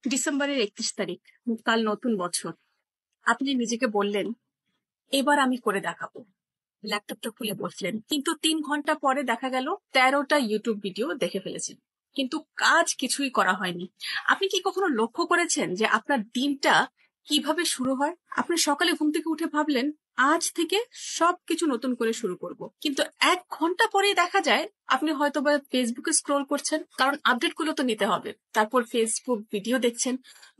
ডিসেম্বরের 31 তারিখ, কাল নতুন বছর। আপনি নিজেকে বললেন, এবার আমি করে দেখাবো। ল্যাপটপটা খুলে বসলেন, কিন্তু 3 ঘন্টা পরে দেখা গেল 13টা ইউটিউব ভিডিও দেখে ফেলেছেন, কিন্তু কাজ কিছুই করা হয়নি। আপনি কি কখনো লক্ষ্য করেছেন যে আপনার দিনটা কিভাবে শুরু হয়? আপনি সকালে ঘুম থেকে উঠে ভাবলেন, আজ থেকে সবকিছু নতুন করে শুরু করব, কিন্তু 1 ঘন্টা পরেই দেখা যায় আপনি হয়তো বা ফেসবুকে স্ক্রোল করছেন, কারণ আপডেট গুলো তো নিতে হবে। তারপর ফেসবুক ভিডিও দেখছেন,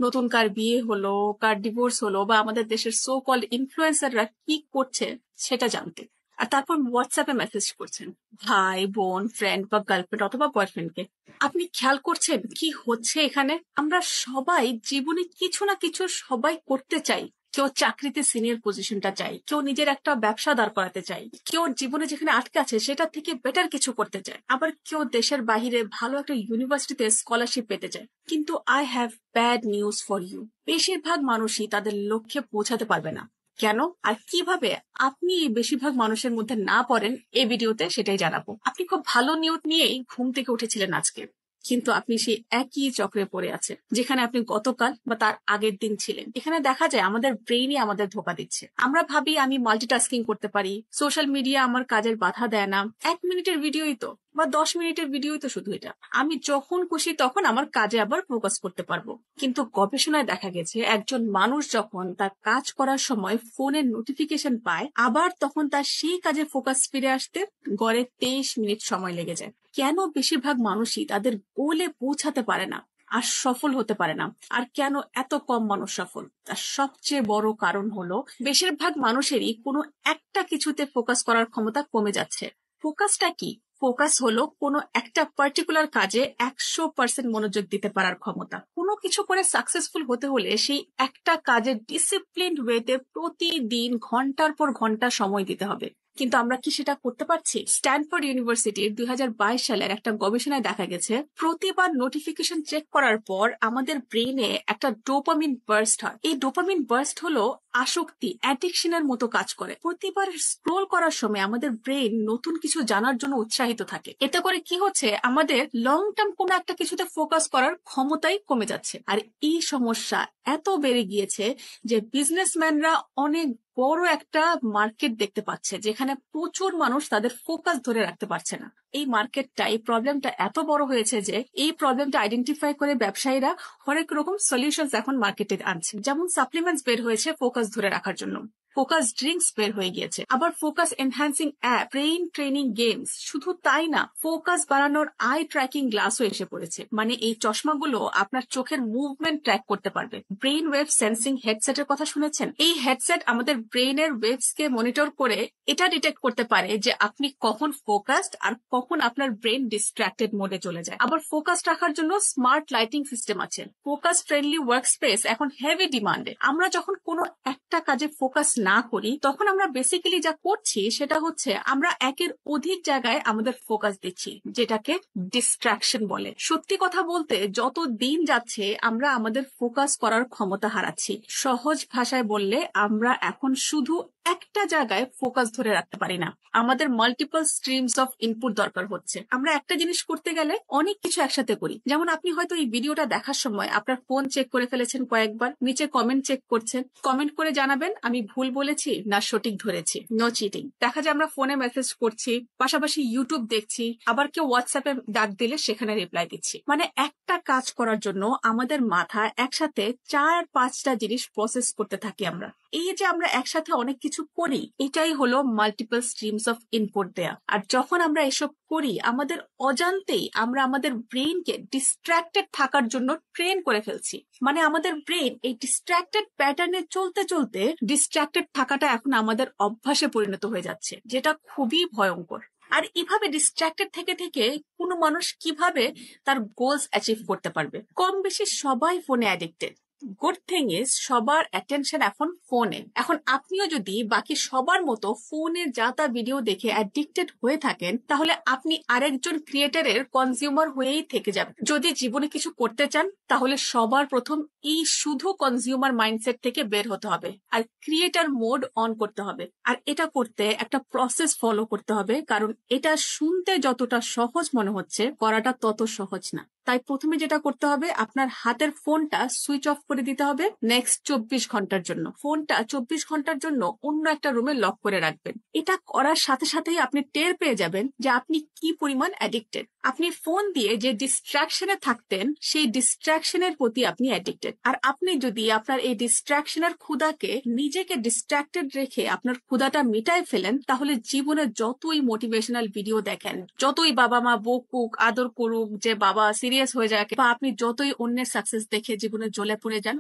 নতুন কার বিয়ে হলো, কার ডিভোর্স হলো, বা আমাদের দেশের সো কল ইনফ্লুয়েন্সাররা কি করছে সেটা জানতে। আর তারপর হোয়াটসঅ্যাপে মেসেজ করছেন ভাই, বোন, ফ্রেন্ড বা গার্লফ্রেন্ড অথবা বয়ফ্রেন্ডকে। আপনি খেয়াল করছেন কি হচ্ছে এখানে? আমরা সবাই জীবনে কিছু না কিছু সবাই করতে চাই। কেউ চাকরিতে সিনিয়র পজিশনটা চাই, কেউ নিজের একটা ব্যবসা দাঁড় করাতে চাই, কেউ জীবনে যেখানে আটকে আছে সেটা থেকে বেটার কিছু করতে চায়, আবার কেউ দেশের বাহিরে ভালো একটা ইউনিভার্সিটিতে স্কলারশিপ পেতে চায়। কিন্তু I have bad news for you, বেশিরভাগ মানুষই তাদের লক্ষ্যে পৌঁছাতে পারবে না। কেন আর কিভাবে আপনি এই বেশিরভাগ মানুষের মধ্যে না পড়েন, এই ভিডিওতে সেটাই জানাবো। আপনি খুব ভালো নিয়ত নিয়েই ঘুম থেকে উঠেছিলেন আজকে, কিন্তু আপনি সেই একই চক্রে পড়ে আছে যেখানে আপনি গতকাল বা তার আগের দিন ছিলেন। এখানে দেখা যায় আমাদের ব্রেইনই আমাদের ধোকা দিচ্ছে। আমরা ভাবি আমি মাল্টিটাস্কিং করতে পারি, সোশ্যাল মিডিয়া আমার কাজের বাধা দেয় না, 1 মিনিটের ভিডিওই তো, বা 10 মিনিটের ভিডিওই তো, শুধু এটা আমি যখন খুশি তখন আমার কাজে আবার ফোকাস করতে পারবো। কিন্তু গবেষণায় দেখা গেছে একজন মানুষ যখন তার কাজ করার সময় ফোনের নোটিফিকেশন পায়, আবার তখন তার সেই কাজে ফোকাস ফিরে আসতে গড়ে 23 মিনিট সময় লেগে যায়। কেন বেশিরভাগ মানুষই তাদের গোলে পৌঁছাতে পারে না আর সফল হতে পারে না? আর কেন এত কম মানুষ সফল? তার সবচেয়ে বড় কারণ হলো বেশিরভাগ মানুষেরই কোনো একটা কিছুতে ফোকাস করার ক্ষমতা কমে যাচ্ছে। ফোকাসটা কি? ফোকাস হলো কোনো একটা পার্টিকুলার কাজে 100% মনোযোগ দিতে পারার ক্ষমতা। কোনো কিছু করে সাকসেসফুল হতে হলে সেই একটা কাজে ডিসিপ্লিনড ওয়েতে প্রতিদিন ঘন্টার পর ঘন্টা সময় দিতে হবে। কিন্তু আমরা কি সেটা করতে পারছি? স্ট্যানফোর্ড ইউনিভার্সিটির 2022 সালের একটা গবেষণায় দেখা গেছে প্রতিবার নোটিফিকেশন চেক করার পর আমাদের ব্রেইনে একটা ডোপামিন বার্স্ট হয়। এই ডোপামিন বার্স্ট হলো আসক্তি, অ্যাডিকশনের মতো কাজ করে। প্রতিবার স্ক্রোল করার সময় আমাদের ব্রেইন নতুন কিছু জানার জন্য উৎসাহিত থাকে। এতে করে কি হচ্ছে, আমাদের লং টার্ম কোনো একটা কিছুতে ফোকাস করার ক্ষমতাই কমে যাচ্ছে। আর এই সমস্যা এত বেড়ে গিয়েছে যে বিজনেসম্যানরা অনেক বড় একটা মার্কেট দেখতে পাচ্ছে যেখানে প্রচুর মানুষ তাদের ফোকাস ধরে রাখতে পারছে না। এই মার্কেটটা, এই প্রবলেমটা এত বড় হয়েছে যে এই প্রবলেমটা আইডেন্টিফাই করে ব্যবসায়ীরা হরেক রকম সলিউশনস এখন মার্কেটে আনছে। যেমন সাপ্লিমেন্টস বের হয়েছে ফোকাস ধরে রাখার জন্য, ফোকাস ড্রিঙ্কস বের হয়ে গিয়েছে, আবার focus enhancing app, brain training games. শুধু তাই না, ফোকাস বাড়ানোর আই ট্র্যাকিং গ্লাসও এসে পড়েছে। মানে এই চশমাগুলো আপনার চোখের মুভমেন্ট ট্র্যাক করতে পারবে। ব্রেইন ওয়েভ সেন্সিং হেডসেটের কথা শুনেছেন? এই হেডসেট আমাদের ব্রেইনের ওয়েভস কে মনিটর করে এটা ডিটেক্ট করতে পারে যে আপনি কখন ফোকাসড আর কখন আপনার ব্রেইন ডিস্ট্রাক্টেড মোডে চলে যায়। আবার ফোকাস রাখার জন্য স্মার্ট লাইটিং সিস্টেম আছে। ফোকাস ফ্রেন্ডলি ওয়ার্ক স্পেস এখন হেভি ডিমান্ডে। আমরা যখন কোনো একটা কাজে ফোকাস না করি তখন আমরা বেসিক্যালি যা করছি সেটা হচ্ছে আমরা একের অধিক জায়গায় আমাদের ফোকাস দিচ্ছি, যেটাকে ডিস্ট্রাকশন বলে। সত্যি কথা বলতে যত দিন যাচ্ছে আমরা আমাদের ফোকাস করার ক্ষমতা হারাচ্ছি। সহজ ভাষায় বললে আমরা এখন শুধু একটা জায়গায় ফোকাস ধরে রাখতে পারি না, আমাদের মাল্টিপল স্ট্রিমস অফ ইনপুট দরকার হচ্ছে। আমরা একটা জিনিস করতে গেলে অনেক কিছু একসাথে করি। যেমন আপনি হয়তো এই ভিডিওটা দেখার সময় আপনার ফোন চেক করে ফেলেছেন কয়েকবার, নিচে কমেন্ট চেক করছেন, কমেন্ট করে জানাবেন আমি ভুল বলেছি না সঠিক ধরেছি। No cheating. দেখা যায় আমরা ফোনে মেসেজ করছি, পাশাপাশি ইউটিউব দেখছি, আবার কেউ হোয়াটসঅ্যাপে ডাক দিলে সেখানে রিপ্লাই দিচ্ছি। মানে একটা কাজ করার জন্য আমাদের মাথায় একসাথে 4-5টা জিনিস প্রসেস করতে থাকি আমরা। এই যে আমরা একসাথে অনেক কিছু করি, এটাই হলো মাল্টিপল স্ট্রিমস অফ ইনপুট দেয়া। আর যখন আমরা এসব করি আমাদের অজান্তেই আমরা আমাদের ব্রেইনকে ডিস্ট্রাক্টেড থাকার জন্য ট্রেন করে ফেলছি। মানে আমাদের ব্রেইন এই ডিস্ট্রাক্টেড প্যাটার্নে চলতে চলতে ডিস্ট্রাক্টেড থাকাটা এখন আমাদের অভ্যাসে পরিণত হয়ে যাচ্ছে, যেটা খুবই ভয়ঙ্কর। আর এভাবে ডিস্ট্রাক্টেড থেকে থেকে কোনো মানুষ কিভাবে তার গোলস অ্যাচিভ করতে পারবে? কম বেশি সবাই ফোনে অ্যাডিক্টেড। গুড থিং ইজ সবার অ্যাটেনশন এখন ফোনে। এখন আপনিও যদি বাকি সবার মতো ফোনে যা তা ভিডিও দেখে অ্যাডিক্টেড হয়ে থাকেন, তাহলে আপনি আরেকজন ক্রিয়েটারের কনজিউমার হয়েই থেকে যাবেন। যদি জীবনে কিছু করতে চান তাহলে সবার প্রথম এই শুধু কনজিউমার মাইন্ডসেট থেকে বের হতে হবে আর ক্রিয়েটার মোড অন করতে হবে। আর এটা করতে একটা প্রসেস ফলো করতে হবে, কারণ এটা শুনতে যতটা সহজ মনে হচ্ছে করাটা তত সহজ না। তাই প্রথমে যেটা করতে হবে, আপনার হাতের ফোনটা সুইচ অফ করে দিতে হবে নেক্সট 24 ঘন্টার জন্য। ফোনটা 24 ঘন্টার জন্য অন্য একটা রুমে লক করে রাখবেন। এটা করার সাথে সাথেই আপনি টের পেয়ে যাবেন যে আপনি কি পরিমাণ অ্যাডিক্টেড। আপনি ফোন দিয়ে যে ডিস্ট্রাকশনে থাকতেন সেই ডিস্ট্রাকশনের প্রতি আপনি অ্যাডিক্টেড। আর আপনি যদি আপনার এই ডিস্ট্রাকশনের ক্ষুধাকে নিজেকে ডিস্ট্রাক্টেড রেখে আপনার ক্ষুধাটা মিটায় ফেলেন, তাহলে জীবনে যতই মোটিভেশনাল ভিডিও দেখেন, যতই বাবা মা বকুক আদর করুক যে বাবা সিরিয়াস হয়ে যাক, বা আপনি যতই অন্যের সাকসেস দেখে জীবনে জ্বলে পড়ে যান,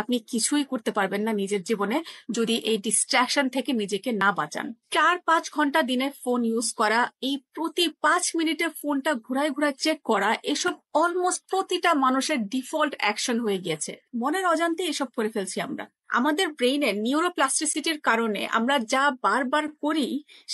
আপনি কিছুই করতে পারবেন না নিজের জীবনে যদি এই ডিস্ট্রাকশন থেকে নিজেকে না বাঁচান। 4-5 ঘন্টা দিনে ফোন ইউজ করা, এই প্রতি 5 মিনিটে ফোনটা ঘুরায় ঘুরায় চেক করা, এসব অলমোস্ট প্রতিটা মানুষের ডিফল্ট অ্যাকশন হয়ে গিয়েছে। মনের অজান্তে এসব করে ফেলছি আমরা। আমাদের ব্রেইনের নিউরোপ্লাস্টিসিটির কারণে আমরা যা বারবার করি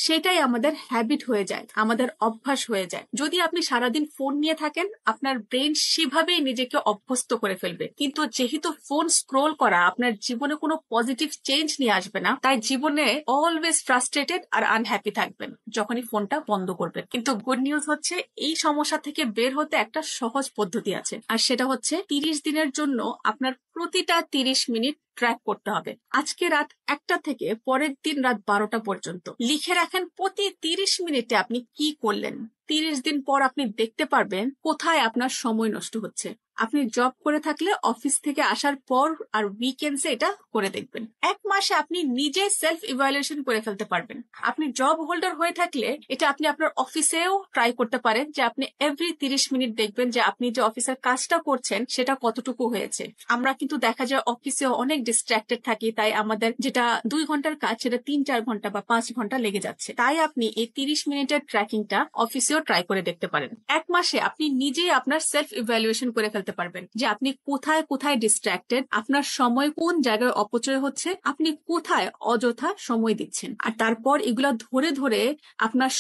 সেটাই আমাদের হ্যাবিট হয়ে যায়, আমাদের অভ্যাস হয়ে যায়। যদি আপনি সারাদিন ফোন নিয়ে থাকেন, আপনার ব্রেন সেভাবেই নিজেকে অভ্যস্ত করে ফেলবে। কিন্তু যেহেতু ফোন স্ক্রোল করা আপনার জীবনে কোনো পজিটিভ চেঞ্জ নিয়ে আসবে না, তাই জীবনে অলওয়েজ ফ্রাস্ট্রেটেড আর আনহ্যাপি থাকবেন যখনই ফোনটা বন্ধ করবেন। কিন্তু গুড নিউজ হচ্ছে, এই সমস্যা থেকে বের হতে একটা সহজ পদ্ধতি আছে, আর সেটা হচ্ছে 30 দিনের জন্য আপনার প্রতিটা 30 মিনিট ট্র্যাক করতে হবে। আজকে রাত 1টা থেকে পরের দিন রাত 12টা পর্যন্ত লিখে রাখেন প্রতি 30 মিনিটে আপনি কি করলেন। 30 দিন পর আপনি দেখতে পারবেন কোথায় আপনার সময় নষ্ট হচ্ছে। আপনি জব করে থাকলে অফিস থেকে আসার পর আর উইকেন্ডসে এটা করে দেখবেন। 1 মাসে আপনি নিজে সেলফ ইভ্যালুয়েশন করে ফেলতে পারবেন। আপনি জব হোল্ডার হয়ে থাকলে এটা আপনি আপনার অফিসেও ট্রাই করতে পারেন, যে আপনি এভরি 30 মিনিট দেখবেন যে আপনি যে অফিসের কাজটা করছেন সেটা কতটুকু হয়েছে। আমরা কিন্তু দেখা যায় অফিসেও অনেক ডিস্ট্রাক্টেড থাকি, তাই আমাদের যেটা 2 ঘন্টার কাজ সেটা 3-4 ঘন্টা বা 5 ঘন্টা লেগে যাচ্ছে। তাই আপনি এই 30 মিনিটের ট্র্যাকিংটা অফিসেও ট্রাই করে দেখতে পারেন। 1 মাসে আপনি নিজেই আপনার সেলফ ইভ্যালুয়েশন করে ফেলতে পারবেন যে আপনি কোথায় কোথায় ডিস্ট্রাক্টেড, আপনার সময় কোন জায়গায় অপচয় হচ্ছে, আপনি কোথায় অযথা সময় দিচ্ছেন। আর তারপর এগুলা ধরে ধরে আপনার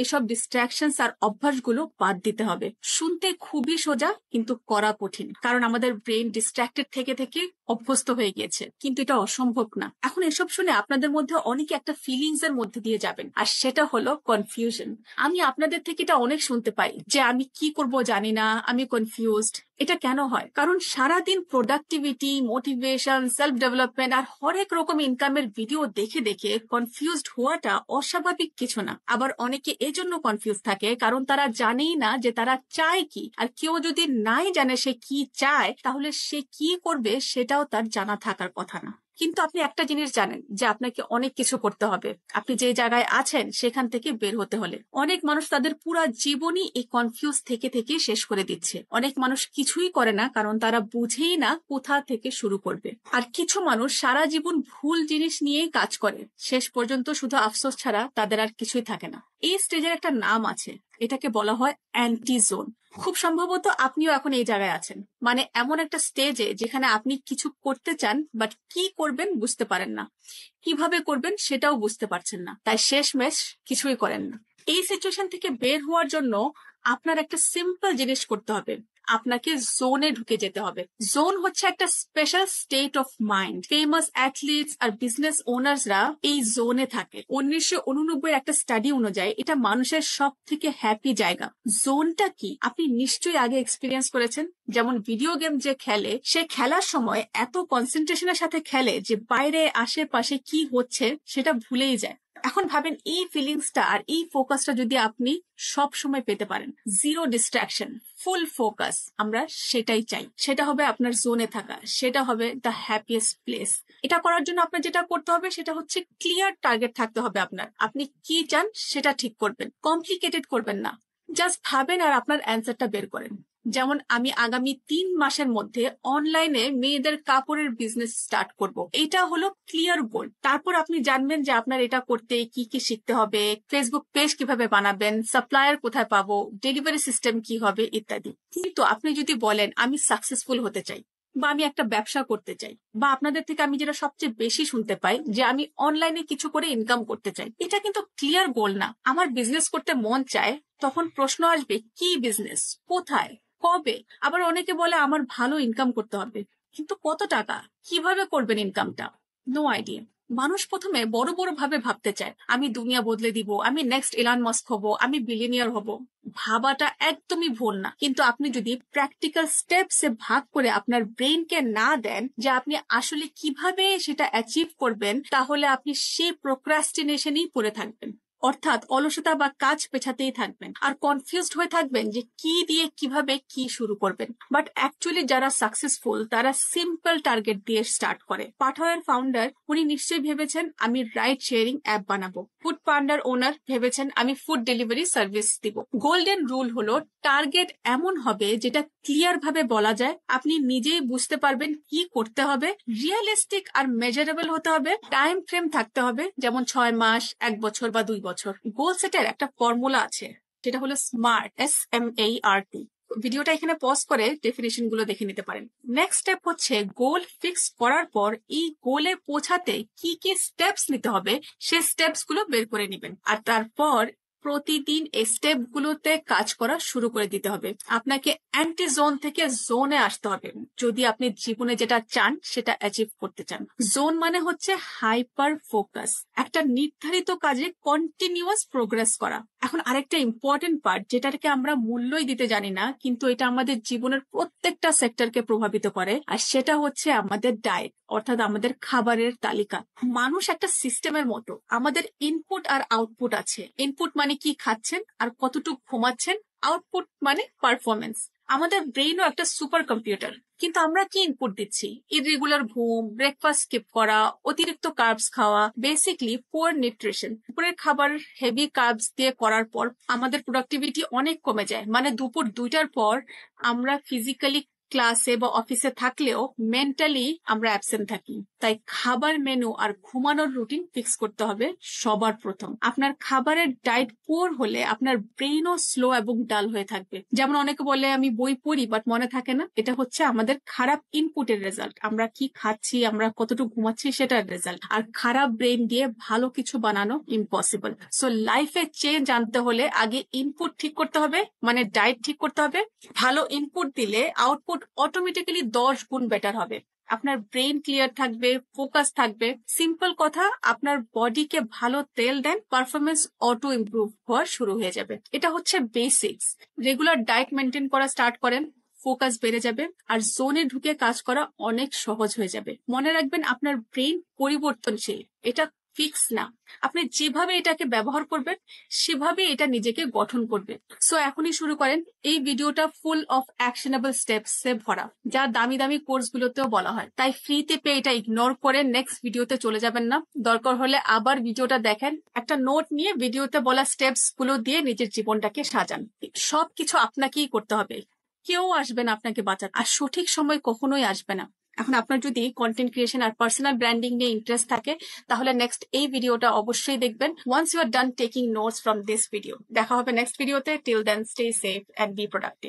এসব ডিস্ট্রাকশনস আর অভ্যাসগুলো বাদ দিতে হবে। শুনতে খুবই সোজা, কিন্তু করা কঠিন, কারণ আমাদের ব্রেন ডিস্ট্রাক্টেড থেকে থেকে অভ্যস্ত হয়ে গিয়েছে। কিন্তু এটা অসম্ভব না। এখন এসব শুনে আপনাদের মধ্যে অনেকে একটা ফিলিংস এর মধ্যে দিয়ে যাবেন, আর সেটা হলো কনফিউশন। আমি আপনাদের থেকে এটা অনেক শুনতে পাই যে আমি কি করব জানি না, আমি কনফিউজড। এটা কেন হয়? কারণ সারাদিন প্রোডাক্টিভিটি, মোটিভেশন, সেলফ ডেভেলপমেন্ট আর হরেক রকম ইনকামের ভিডিও দেখে দেখে কনফিউজড হওয়াটা অস্বাভাবিক কিছু না। আবার অনেকে এজন্য কনফিউজ থাকে কারণ তারা জানেই না যে তারা চায় কি। আর কেউ যদি নাই জানে সে কি চায়, তাহলে সে কি করবে সেটাও তার জানা থাকার কথা না। কিন্তু আপনি একটা জিনিস জানেন যে আপনাকে অনেক কিছু করতে হবে। আপনি যে জায়গায় আছেন সেখান থেকে বের হতে হলে। অনেক মানুষ তাদের পুরো জীবনই এই কনফিউজ থেকে থেকে শেষ করে দিচ্ছে। অনেক মানুষ কিছুই করে না কারণ তারা বুঝেই না কোথা থেকে শুরু করবে। আর কিছু মানুষ সারা জীবন ভুল জিনিস নিয়েই কাজ করে, শেষ পর্যন্ত শুধু আফসোস ছাড়া তাদের আর কিছুই থাকে না। এই স্টেজের একটা নাম আছে, এটাকে বলা হয় অ্যান্টি জোন। খুব সম্ভবত আপনিও এখন এই জায়গায় আছেন, মানে এমন একটা স্টেজে যেখানে আপনি কিছু করতে চান, বাট কি করবেন বুঝতে পারেন না, কিভাবে করবেন সেটাও বুঝতে পারছেন না, তাই শেষমেশ কিছুই করেন না। এই সিচুয়েশন থেকে বের হওয়ার জন্য আপনার একটা সিম্পল জিনিস করতে হবে, আপনাকে জোনে ঢুকে যেতে হবে। জোন হচ্ছে একটা special state of mind. Famous athletes আর বিজনেস ওনার্সরা এই জোনে থাকে। 1989 একটা স্টাডি অনুযায়ী এটা মানুষের সব থেকে হ্যাপি জায়গা। জোনটা কি আপনি নিশ্চয়ই আগে এক্সপিরিয়েন্স করেছেন। যেমন ভিডিও গেম যে খেলে, সে খেলার সময় এত কনসেন্ট্রেশনের সাথে খেলে যে বাইরে আশেপাশে কি হচ্ছে সেটা ভুলেই যায়। এখন ভাবেন এই ফিলিংসটা আর এই ফোকাসটা যদি আপনি সব সময় পেতে পারেন, জিরো ডিস্ট্রাকশন, ফুল ফোকাস, আমরা সেটাই চাই। সেটা হবে আপনার জোনে থাকা, সেটা হবে দ্য হ্যাপিয়েস্ট প্লেস। এটা করার জন্য আপনার যেটা করতে হবে সেটা হচ্ছে ক্লিয়ার টার্গেট থাকতে হবে আপনার। আপনি কি চান সেটা ঠিক করবেন, কমপ্লিকেটেড করবেন না। জাস্ট ভাবেন আর আপনার অ্যান্সারটা বের করেন। যেমন আমি আগামী 3 মাসের মধ্যে অনলাইনে মেয়েদের কাপড়ের বিজনেস স্টার্ট করব, এটা হলো ক্লিয়ার গোল। তারপর আপনি জানবেন যে আপনার এটা করতে কি কি শিখতে হবে, ফেসবুক পেজ কিভাবে বানাবেন, সাপ্লায়ার কোথায় পাবো, ডেলিভারি সিস্টেম কি হবে ইত্যাদি। কিন্তু আপনি যদি বলেন আমি সাকসেসফুল হতে চাই, বা আমি একটা ব্যবসা করতে চাই, বা আপনাদের থেকে আমি যেটা সবচেয়ে বেশি শুনতে পাই যে আমি অনলাইনে কিছু করে ইনকাম করতে চাই, এটা কিন্তু ক্লিয়ার গোল না। আমার বিজনেস করতে মন চায়, তখন প্রশ্ন আসবে কি বিজনেস, কোথায়, কবে। আবার অনেকে বলে আমার ভালো ইনকাম করতে হবে, কিন্তু কত টাকা, কিভাবে করবেন ইনকামটা, নো আইডিয়া। মানুষ প্রথমে বড় বড় ভাবে ভাবতে চায়, আমি দুনিয়া বদলে দিব, আমি নেক্সট ইলন মাস্ক হব, আমি বিলিয়নিয়ার হব। ভাবাটা একদমই ভুল না, কিন্তু আপনি যদি প্র্যাকটিক্যাল স্টেপসে ভাগ করে আপনার ব্রেইনকে না দেন যে আপনি আসলে কিভাবে সেটা অ্যাচিভ করবেন, তাহলে আপনি সেই প্রোক্রাস্টিনেশনেই পড়ে থাকবেন, অর্থাৎ অলসতা বা কাজ পেছাতেই থাকবেন আর কনফিউজড হয়ে থাকবেন যে কি দিয়ে কিভাবে কি শুরু করবেন। বাট অ্যাকচুয়ালি যারা সাকসেসফুল তারা সিম্পল টার্গেট দিয়ে স্টার্ট করে। পাঠাওয়ের ফাউন্ডার উনি নিশ্চয়ই ভেবেছেন আমি রাইড শেয়ারিং অ্যাপ বানাবো। ফুড পান্ডার ওনার ভেবেছেন আমি ফুড ডেলিভারি সার্ভিস দিব। গোল্ডেন রুল হলো টার্গেট এমন হবে যেটা ক্লিয়ার ভাবে বলা যায়, আপনি নিজেই বুঝতে পারবেন কি করতে হবে, রিয়েলিস্টিক আর মেজারেবল হতে হবে, টাইম ফ্রেম থাকতে হবে, যেমন 6 মাস, 1 বছর বা 2 বছর। গোল সেটের একটা ফর্মুলা আছে, সেটা হলো স্মার্ট, SMART। ভিডিওটা এখানে পজ করে ডেফিনেশন গুলো দেখে নিতে পারেন। নেক্সট স্টেপ হচ্ছে গোল ফিক্স করার পর এই গোলে পৌঁছাতে কি কি স্টেপস নিতে হবে সেই স্টেপস গুলো বের করে নেবেন, আর তারপর প্রতিদিন এই স্টেপ গুলোতে কাজ করা শুরু করে দিতে হবে। আপনাকে অ্যান্টি জোন থেকে জোনে আসতে হবে যদি আপনি জীবনে যেটা চান সেটা অ্যাচিভ করতে চান। জোন মানে হচ্ছে হাইপার ফোকাস, একটা নির্ধারিত কাজে কন্টিনিউয়াস প্রোগ্রেস করা। এখন আরেকটা ইম্পর্টেন্ট পার্ট যেটাকে আমরা মূল্যই দিতে জানি না, কিন্তু এটা আমাদের জীবনের প্রত্যেকটা সেক্টরকে প্রভাবিত করে, আর সেটা হচ্ছে আমাদের ডায়েট, অর্থাৎ আমাদের খাবারের তালিকা। মানুষ একটা সিস্টেমের মতো, আমাদের ইনপুট আর আউটপুট আছে। ইনপুট মানে কি খাচ্ছেন আর কতটুকু ঘুমাচ্ছেন, আউটপুট মানে পারফরমেন্স। আমাদের ব্রেইনও একটা সুপার কম্পিউটার, কিন্তু আমরা কি ইনপুট দিচ্ছি? ইররেগুলার ঘুম, ব্রেকফাস্ট স্কিপ করা, অতিরিক্ত কার্বস খাওয়া, বেসিকলি পুয়ার নিউট্রিশন। দুপুরের খাবার হেভি কার্বস দিয়ে করার পর আমাদের প্রোডাক্টিভিটি অনেক কমে যায়, মানে দুপুর 2টার পর আমরা ফিজিক্যালি ক্লাসে বা অফিসে থাকলেও মেন্টালি আমরা অ্যাবসেন্ট থাকি। তাই খাবার মেনু আর ঘুমানোর রুটিন ফিক্স করতে হবে সবার প্রথম। আপনার খাবারের ডায়েট পুয়ার হলে আপনার ব্রেইনও স্লো এবং ডাল হয়ে থাকবে। যেমন অনেকে বলে আমি বই পড়ি বাট মনে থাকে না, এটা হচ্ছে আমাদের খারাপ ইনপুটের রেজাল্ট। আমরা কি খাচ্ছি, আমরা কতটুকু ঘুমাচ্ছি সেটার রেজাল্ট। আর খারাপ ব্রেইন দিয়ে ভালো কিছু বানানো ইম্পসিবল। সো লাইফে চেঞ্জ আনতে হলে আগে ইনপুট ঠিক করতে হবে, মানে ডায়েট ঠিক করতে হবে। ভালো ইনপুট দিলে আউটপুট অটোমেটিক্যালি 10 গুণ বেটার হবে। আপনার ব্রেইন ক্লিয়ার থাকবে, ফোকাস থাকবে। সিম্পল কথা, আপনার বডিকে ভালো তেল দেন, পারফরমেন্স অটো ইমপ্রুভ হওয়া শুরু হয়ে যাবে। এটা হচ্ছে বেসিক্স। রেগুলার ডায়েট মেনটেন করা স্টার্ট করেন, ফোকাস বেড়ে যাবে আর জোনে ঢুকে কাজ করা অনেক সহজ হয়ে যাবে। মনে রাখবেন আপনার ব্রেইন পরিবর্তনশীল, এটা ফিক্স না। আপনি যেভাবে এটাকে ব্যবহার করবেন সেভাবে এটা নিজেকে গঠন করবে। সো এখনই শুরু করেন। এই ভিডিওটা ফুল অফ অ্যাকশনেবল স্টেপস এ ভরা, যা দামি দামি কোর্স গুলোতেও বলা হয়। তাই ফ্রিতে পেয়ে এটা ইগনোর করে নেক্সট ভিডিওতে চলে যাবেন না। দরকার হলে আবার ভিডিওটা দেখেন, একটা নোট নিয়ে ভিডিওতে বলা স্টেপস গুলো দিয়ে নিজের জীবনটাকে সাজান। সবকিছু আপনাকেই করতে হবে, কেউ আসবে না আপনাকে বাঁচাতে, আর সঠিক সময় কখনোই আসবে না। এখন আপনার যদি কন্টেন্ট ক্রিয়েশন আর পার্সোনাল ব্র্যান্ডিং নিয়ে ইন্টারেস্ট থাকে তাহলে নেক্সট এই ভিডিওটা অবশ্যই দেখবেন। Once you are done taking notes from this video. দেখা হবে নেক্সট ভিডিওতে। Till then stay safe and be productive.